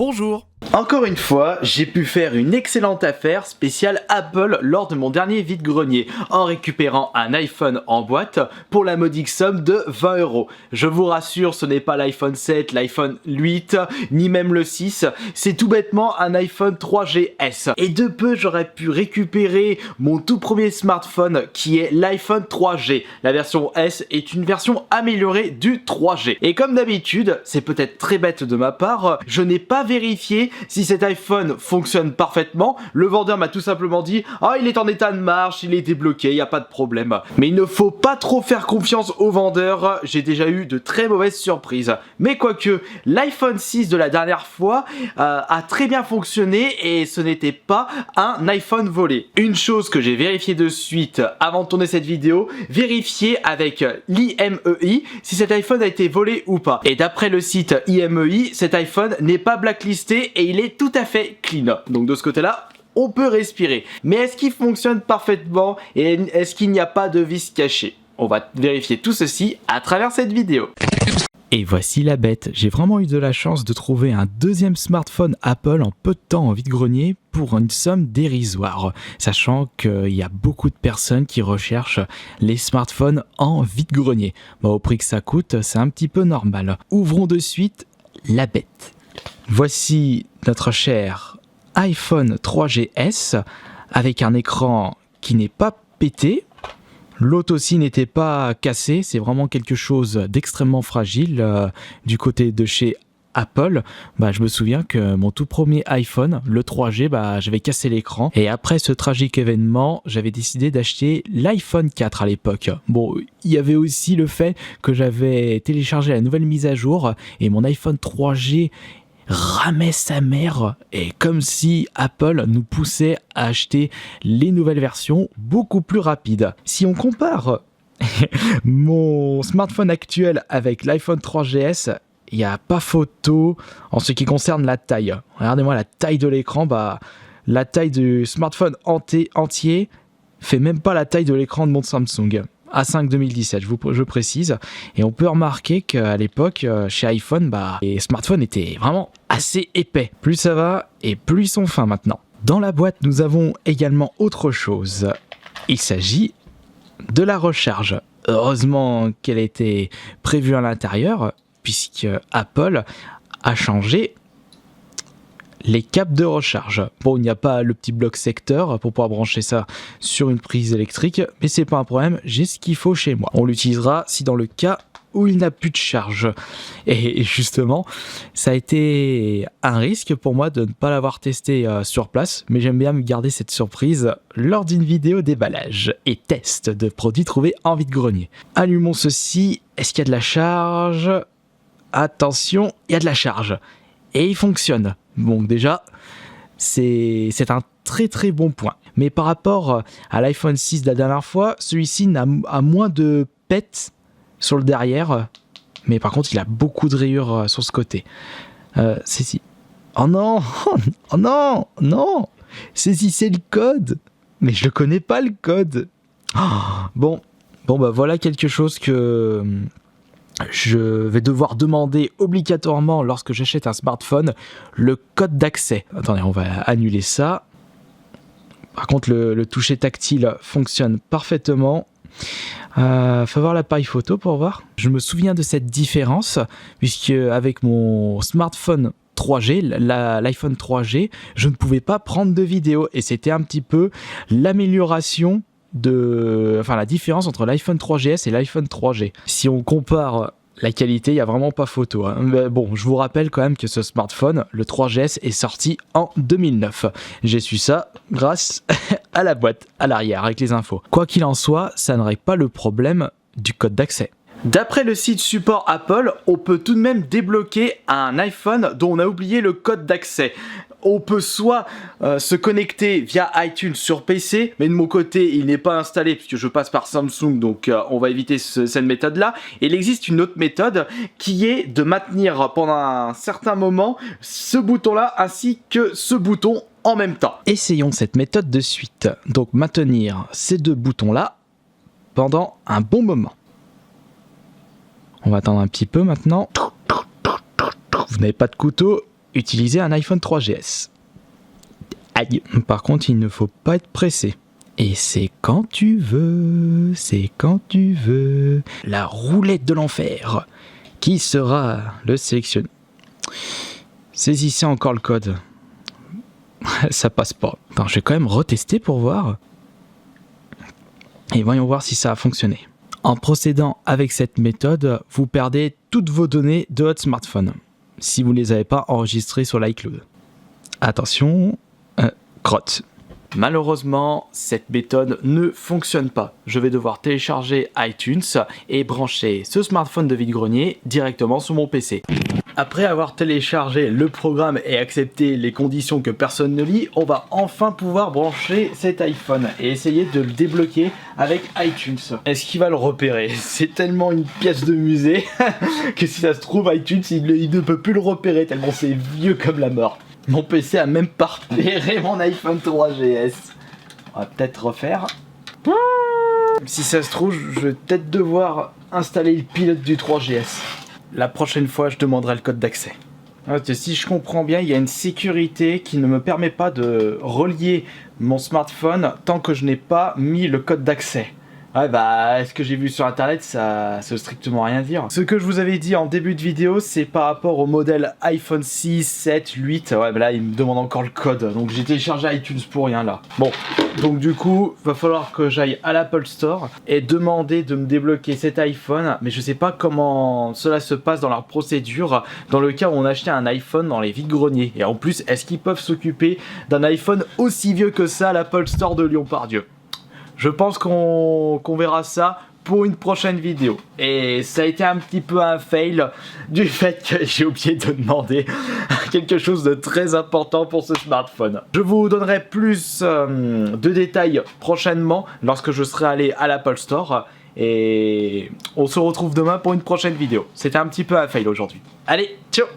Bonjour. Encore une fois, j'ai pu faire une excellente affaire spéciale Apple lors de mon dernier vide-grenier en récupérant un iPhone en boîte pour la modique somme de 20€. Je vous rassure, ce n'est pas l'iPhone 7, l'iPhone 8, ni même le 6, c'est tout bêtement un iPhone 3GS. Et de peu, j'aurais pu récupérer mon tout premier smartphone qui est l'iPhone 3G. La version S est une version améliorée du 3G. Et comme d'habitude, c'est peut-être très bête de ma part, je n'ai pas vérifié si cet iPhone fonctionne parfaitement. Le vendeur m'a tout simplement dit « Ah, il est en état de marche, il est débloqué, il n'y a pas de problème. » Mais il ne faut pas trop faire confiance au vendeur, j'ai déjà eu de très mauvaises surprises. Mais quoique, l'iPhone 6 de la dernière fois a très bien fonctionné et ce n'était pas un iPhone volé. Une chose que j'ai vérifiée de suite avant de tourner cette vidéo, vérifier avec l'IMEI si cet iPhone a été volé ou pas. Et d'après le site IMEI, cet iPhone n'est pas blacklisté et il est tout à fait clean. Donc de ce côté-là, on peut respirer. Mais est-ce qu'il fonctionne parfaitement et est-ce qu'il n'y a pas de vis caché? On va vérifier tout ceci à travers cette vidéo. Et voici la bête, j'ai vraiment eu de la chance de trouver un deuxième smartphone Apple en peu de temps en vide-grenier pour une somme dérisoire, sachant qu'il y a beaucoup de personnes qui recherchent les smartphones en vide-grenier. Bon, au prix que ça coûte, c'est un petit peu normal. Ouvrons de suite la bête. Voici notre cher iPhone 3GS avec un écran qui n'est pas pété. L'autre aussi n'était pas cassé, c'est vraiment quelque chose d'extrêmement fragile du côté de chez Apple. Je me souviens que mon tout premier iPhone, le 3G, j'avais cassé l'écran. Et après ce tragique événement, j'avais décidé d'acheter l'iPhone 4 à l'époque. Bon, il y avait aussi le fait que j'avais téléchargé la nouvelle mise à jour et mon iPhone 3G ramait sa mère, et comme si Apple nous poussait à acheter les nouvelles versions beaucoup plus rapides. Si on compare mon smartphone actuel avec l'iPhone 3GS, il n'y a pas photo en ce qui concerne la taille. Regardez-moi la taille de l'écran, la taille du smartphone entier fait même pas la taille de l'écran de mon Samsung. A5 2017, je précise. Et on peut remarquer qu'à l'époque, chez iPhone, les smartphones étaient vraiment assez épais. Plus ça va et plus ils sont fins maintenant. Dans la boîte, nous avons également autre chose. Il s'agit de la recharge. Heureusement qu'elle a été prévue à l'intérieur, puisque Apple a changé les câbles de recharge. Bon, il n'y a pas le petit bloc secteur pour pouvoir brancher ça sur une prise électrique, mais c'est pas un problème, j'ai ce qu'il faut chez moi. On l'utilisera si dans le cas où il n'a plus de charge. Et justement, ça a été un risque pour moi de ne pas l'avoir testé sur place, mais j'aime bien me garder cette surprise lors d'une vidéo déballage et test de produits trouvés en vide-grenier. Allumons ceci, est-ce qu'il y a de la charge? Attention, il y a de la charge. Et il fonctionne. Donc déjà, c'est un très très bon point. Mais par rapport à l'iPhone 6 de la dernière fois, celui-ci a moins de pets sur le derrière. Mais par contre, il a beaucoup de rayures sur ce côté. C'est si. Oh non. Oh non. Non. C'est le code. Mais je ne connais pas le code. Bon, voilà quelque chose que je vais devoir demander obligatoirement lorsque j'achète un smartphone, le code d'accès. Attendez, on va annuler ça. Par contre, le toucher tactile fonctionne parfaitement. Faut voir l'appareil photo pour voir. Je me souviens de cette différence, puisque avec mon smartphone 3G, l'iPhone 3G, je ne pouvais pas prendre de vidéo. Et c'était un petit peu l'amélioration la différence entre l'iPhone 3GS et l'iPhone 3G. Si on compare la qualité, il n'y a vraiment pas photo. Mais bon, je vous rappelle quand même que ce smartphone, le 3GS, est sorti en 2009. J'ai su ça grâce à la boîte à l'arrière avec les infos. Quoi qu'il en soit, ça ne règle pas le problème du code d'accès. D'après le site support Apple, on peut tout de même débloquer un iPhone dont on a oublié le code d'accès. On peut soit se connecter via iTunes sur PC, mais de mon côté il n'est pas installé puisque je passe par Samsung, donc on va éviter cette méthode là. Et il existe une autre méthode qui est de maintenir pendant un certain moment ce bouton là ainsi que ce bouton en même temps. Essayons cette méthode de suite. Donc maintenir ces deux boutons là pendant un bon moment. On va attendre un petit peu maintenant. Vous n'avez pas de couteau, utiliser un iPhone 3GS. Aïe. Par contre, il ne faut pas être pressé. Et c'est quand tu veux, c'est quand tu veux. La roulette de l'enfer. Qui sera le sélectionné? Saisissez encore le code. Ça passe pas. Attends, je vais quand même retester pour voir. Et voyons voir si ça a fonctionné. En procédant avec cette méthode, vous perdez toutes vos données de votre smartphone, si vous ne les avez pas enregistrées sur l'iCloud. Attention, crotte. Malheureusement, cette méthode ne fonctionne pas. Je vais devoir télécharger iTunes et brancher ce smartphone de vide-grenier directement sur mon PC. Après avoir téléchargé le programme et accepté les conditions que personne ne lit, on va enfin pouvoir brancher cet iPhone et essayer de le débloquer avec iTunes. Est-ce qu'il va le repérer? C'est tellement une pièce de musée que si ça se trouve, iTunes il ne peut plus le repérer tellement c'est vieux comme la mort. Mon PC a même pas repéré mon iPhone 3GS. On va peut-être refaire. Si ça se trouve, je vais peut-être devoir installer le pilote du 3GS. La prochaine fois, je demanderai le code d'accès. Si je comprends bien, il y a une sécurité qui ne me permet pas de relier mon smartphone tant que je n'ai pas mis le code d'accès. Ouais bah, ce que j'ai vu sur internet, ça veut strictement rien dire. Ce que je vous avais dit en début de vidéo, c'est par rapport au modèle iPhone 6, 7, 8. Ouais bah là, il me demande encore le code, donc j'ai téléchargé iTunes pour rien là. Bon, donc du coup, va falloir que j'aille à l'Apple Store et demander de me débloquer cet iPhone, mais je sais pas comment cela se passe dans leur procédure, dans le cas où on achetait un iPhone dans les vides-greniers. Et en plus, est-ce qu'ils peuvent s'occuper d'un iPhone aussi vieux que ça à l'Apple Store de Lyon-Pardieu? Je pense qu'on verra ça pour une prochaine vidéo. Et ça a été un petit peu un fail du fait que j'ai oublié de demander quelque chose de très important pour ce smartphone. Je vous donnerai plus de détails prochainement lorsque je serai allé à l'Apple Store. Et on se retrouve demain pour une prochaine vidéo. C'était un petit peu un fail aujourd'hui. Allez, ciao!